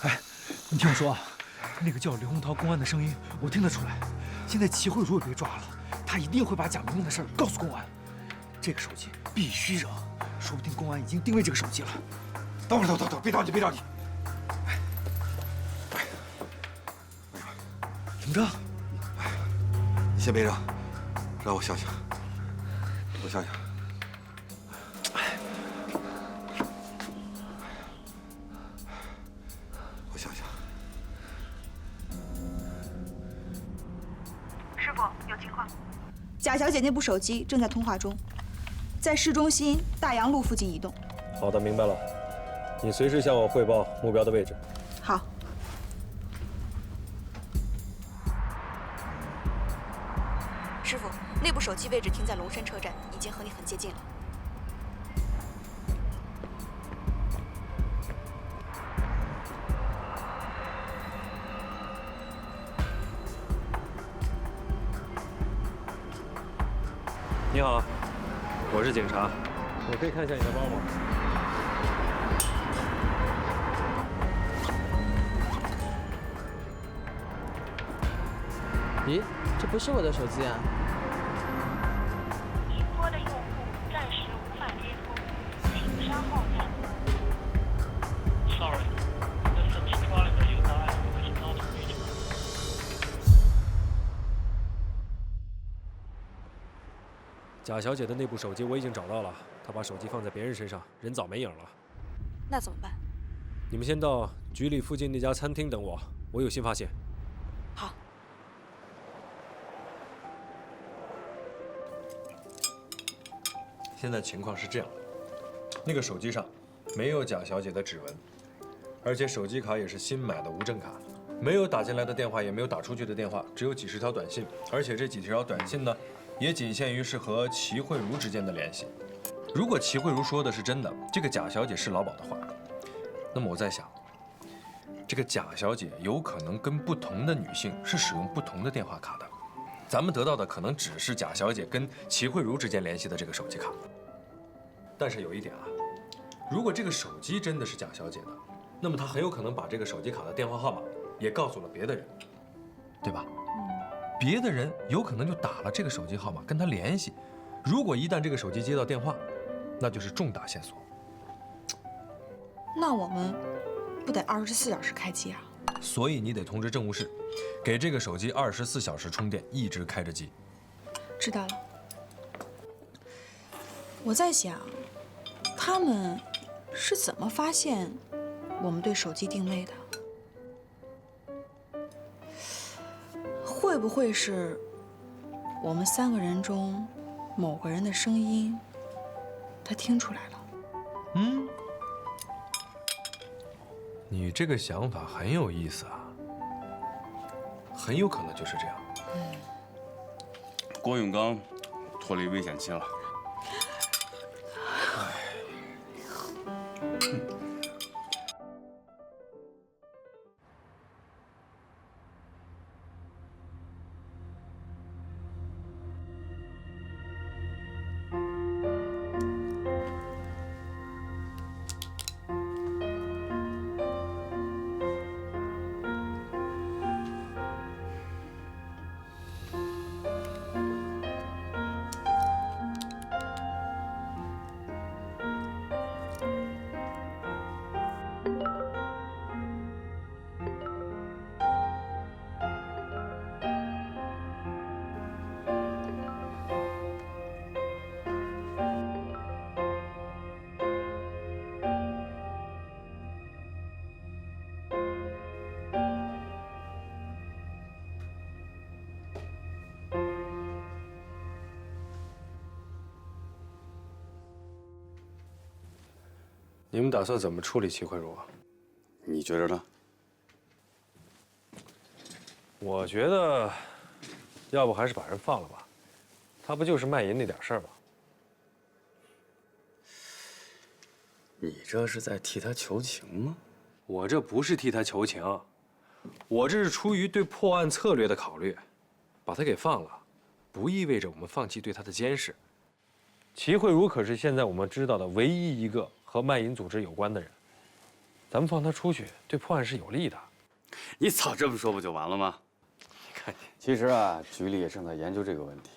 哎，你听我说啊，那个叫刘洪涛公安的声音，我听得出来。现在齐慧茹也被抓了，他一定会把贾明明的事儿告诉公安。这个手机必须扔，说不定公安已经定位这个手机了。等会儿，等，别着急，别着急。怎么着？你先别扔，让我想想，我想想。我想想。师傅，有情况。贾小姐那部手机正在通话中，在市中心大洋路附近移动。好的，明白了。你随时向我汇报目标的位置。好。师傅，那部手机位置停在龙山车站，已经和你很接近了。你好，我是警察，我可以看一下你的包吗？咦，这不是我的手机啊！您拨的用户暂时无法接通，请稍后再拨。Sorry, the subscriber you dialed is not reachable. 贾小姐的那部手机我已经找到了，她把手机放在别人身上，人早没影了。那怎么办？你们先到局里附近那家餐厅等我，我有新发现。好。现在情况是这样的，那个手机上没有贾小姐的指纹，而且手机卡也是新买的无证卡，没有打进来的电话，也没有打出去的电话，只有几十条短信，而且这几条短信呢，也仅限于是和齐慧茹之间的联系。如果齐慧茹说的是真的，这个贾小姐是老鸨的话，那么我在想，这个贾小姐有可能跟不同的女性是使用不同的电话卡的。咱们得到的可能只是贾小姐跟齐慧茹之间联系的这个手机卡，但是有一点啊，如果这个手机真的是贾小姐的，那么她很有可能把这个手机卡的电话号码也告诉了别的人，对吧？别的人有可能就打了这个手机号码跟她联系，如果一旦这个手机接到电话，那就是重大线索。那我们不得24小时开机啊？所以你得通知政务室，给这个手机24小时充电，一直开着机。知道了。我在想，他们是怎么发现我们对手机定位的？会不会是我们3个人中某个人的声音，他听出来了？嗯。你这个想法很有意思啊，很有可能就是这样。郭永刚脱离危险期了。你们打算怎么处理齐慧茹啊？你觉着呢？我觉得，要不还是把人放了吧。他不就是卖淫那点事儿吗？你这是在替他求情吗？我这不是替他求情，我这是出于对破案策略的考虑。把他给放了，不意味着我们放弃对他的监视。齐慧茹可是现在我们知道的唯一一个和卖淫组织有关的人，咱们放他出去，对破案是有利的。你早这么说不就完了吗？你看你，其实啊，局里也正在研究这个问题。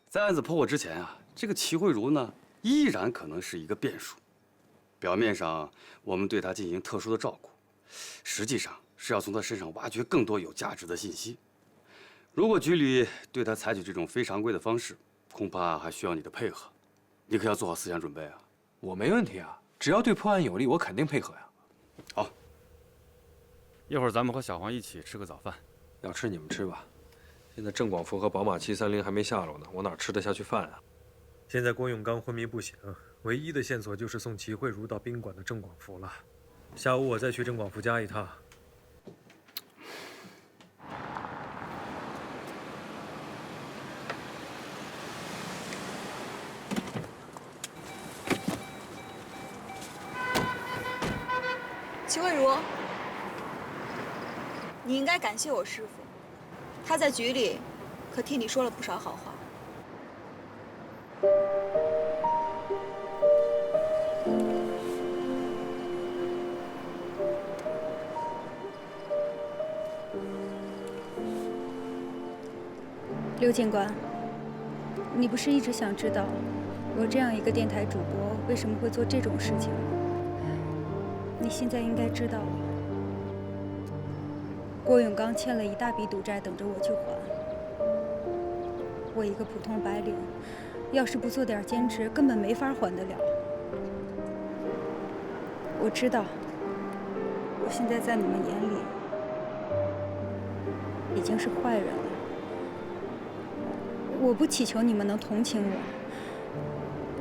在案子破获之前啊，这个齐慧茹呢，依然可能是一个变数。表面上我们对她进行特殊的照顾，实际上是要从她身上挖掘更多有价值的信息。如果局里对她采取这种非常规的方式，恐怕还需要你的配合。你可要做好思想准备啊！我没问题啊，只要对破案有利，我肯定配合呀。好，一会儿咱们和小黄一起吃个早饭。要吃你们吃吧，现在郑广福和宝马730还没下楼呢，我哪吃得下去饭啊？现在郭永刚昏迷不醒，唯一的线索就是送齐慧茹到宾馆的郑广福了。下午我再去郑广福家一趟。齐慧茹，你应该感谢我师傅，他在局里可替你说了不少好话。刘警官，你不是一直想知道我这样一个电台主播为什么会做这种事情吗？你现在应该知道了。郭永刚欠了一大笔赌债，等着我去还。我一个普通白领，要是不做点兼职，根本没法还得了。我知道，我现在在你们眼里已经是坏人了。我不祈求你们能同情我，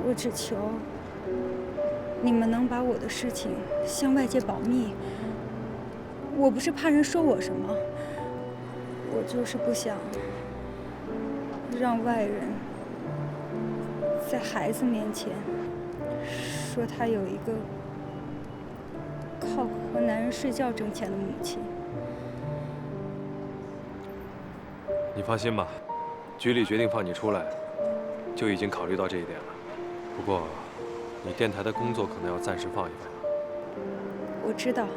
我只求你们能把我的事情向外界保密。我不是怕人说我什么，我就是不想让外人在孩子面前说他有一个靠和男人睡觉挣钱的母亲。你放心吧，局里决定放你出来，就已经考虑到这一点了。不过，你电台的工作可能要暂时放一放。我知道，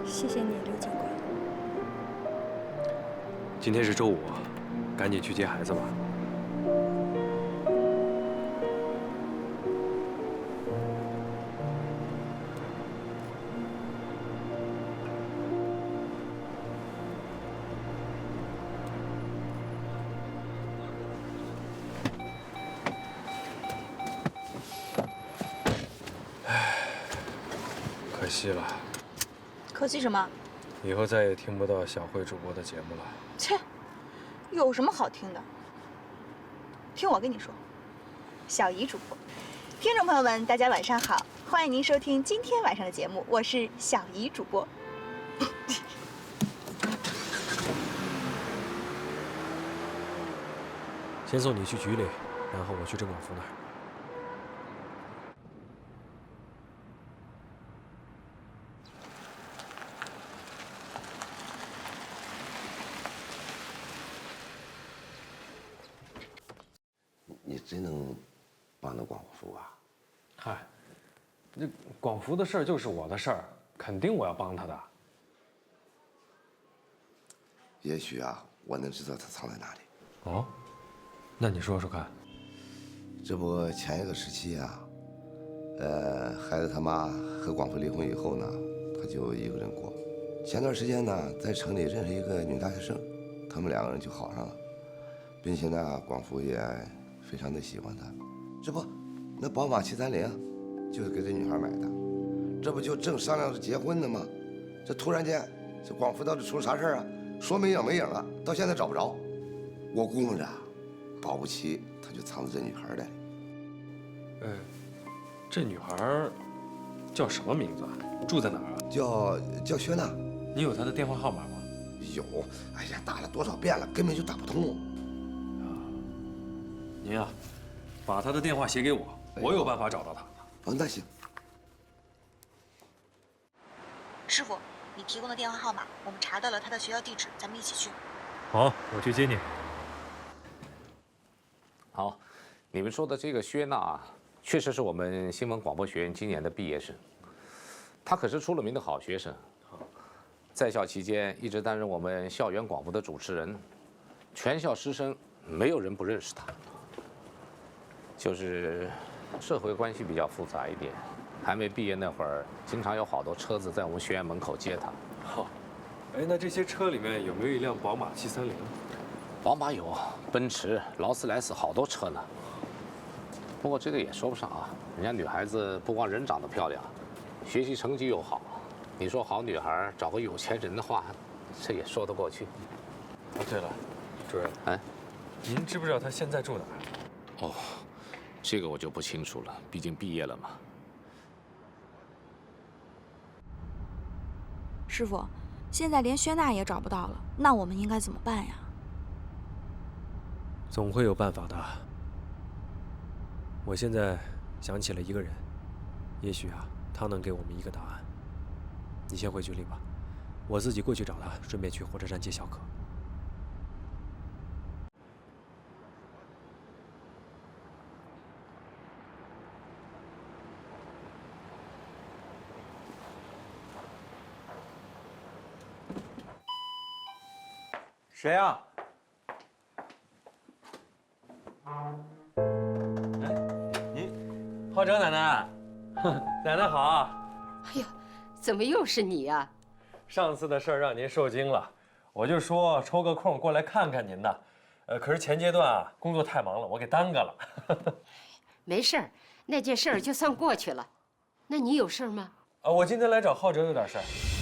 谢谢你，刘警官。今天是周五，赶紧去接孩子吧。可惜了，可惜什么？以后再也听不到小慧主播的节目了。切，有什么好听的？听我跟你说，小姨主播，听众朋友们，大家晚上好，欢迎您收听今天晚上的节目，我是小姨主播。先送你去局里，然后我去郑广福那儿。你真能帮到广福啊？嗨，这广福的事儿就是我的事儿，肯定我要帮他的。也许啊，我能知道他藏在哪里。哦，那你说说看。这不前一个时期啊，孩子他妈和广福离婚以后呢，他就一个人过。前段时间呢，在城里认识一个女大学生，他们两个人就好上了，并且呢，广福也非常的喜欢她。这不，那宝马730就是给这女孩买的，这不就正商量着结婚呢吗？这突然间，这广福到底出了啥事儿啊？说没影没影了，到现在找不着。我估摸着，保不齐他就藏在这女孩的。这女孩叫什么名字啊？住在哪儿啊？叫薛娜。你有她的电话号码吗？有。哎呀，打了多少遍了，根本就打不通。您啊，把她的电话写给我，我有办法找到她。那行。师傅，你提供的电话号码，我们查到了她的学校地址，咱们一起去。好，我去接你。好，你们说的这个薛娜，确实是我们新闻广播学院今年的毕业生。她可是出了名的好学生，在校期间一直担任我们校园广播的主持人，全校师生没有人不认识她。就是社会关系比较复杂一点，还没毕业那会儿，经常有好多车子在我们学院门口接她。好，哎，那这些车里面有没有一辆宝马730？宝马有，奔驰、劳斯莱斯好多车呢。不过这个也说不上啊，人家女孩子不光人长得漂亮，学习成绩又好。你说好女孩找个有钱人的话，这也说得过去。哦，对了，主任，哎，您知不知道她现在住哪儿？哦，这个我就不清楚了，毕竟毕业了嘛。师傅，现在连薛娜也找不到了，那我们应该怎么办呀？总会有办法的。我现在想起了一个人，也许啊，他能给我们一个答案。你先回局里吧，我自己过去找他，顺便去火车站接小可。谁呀？浩哲奶奶，奶奶好。哎呦，怎么又是你呀？上次的事儿让您受惊了，我就说抽个空过来看看您的。可是前阶段啊，工作太忙了，我给耽搁了。没事儿，那件事儿就算过去了。那你有事儿吗？我今天来找浩哲有点事儿。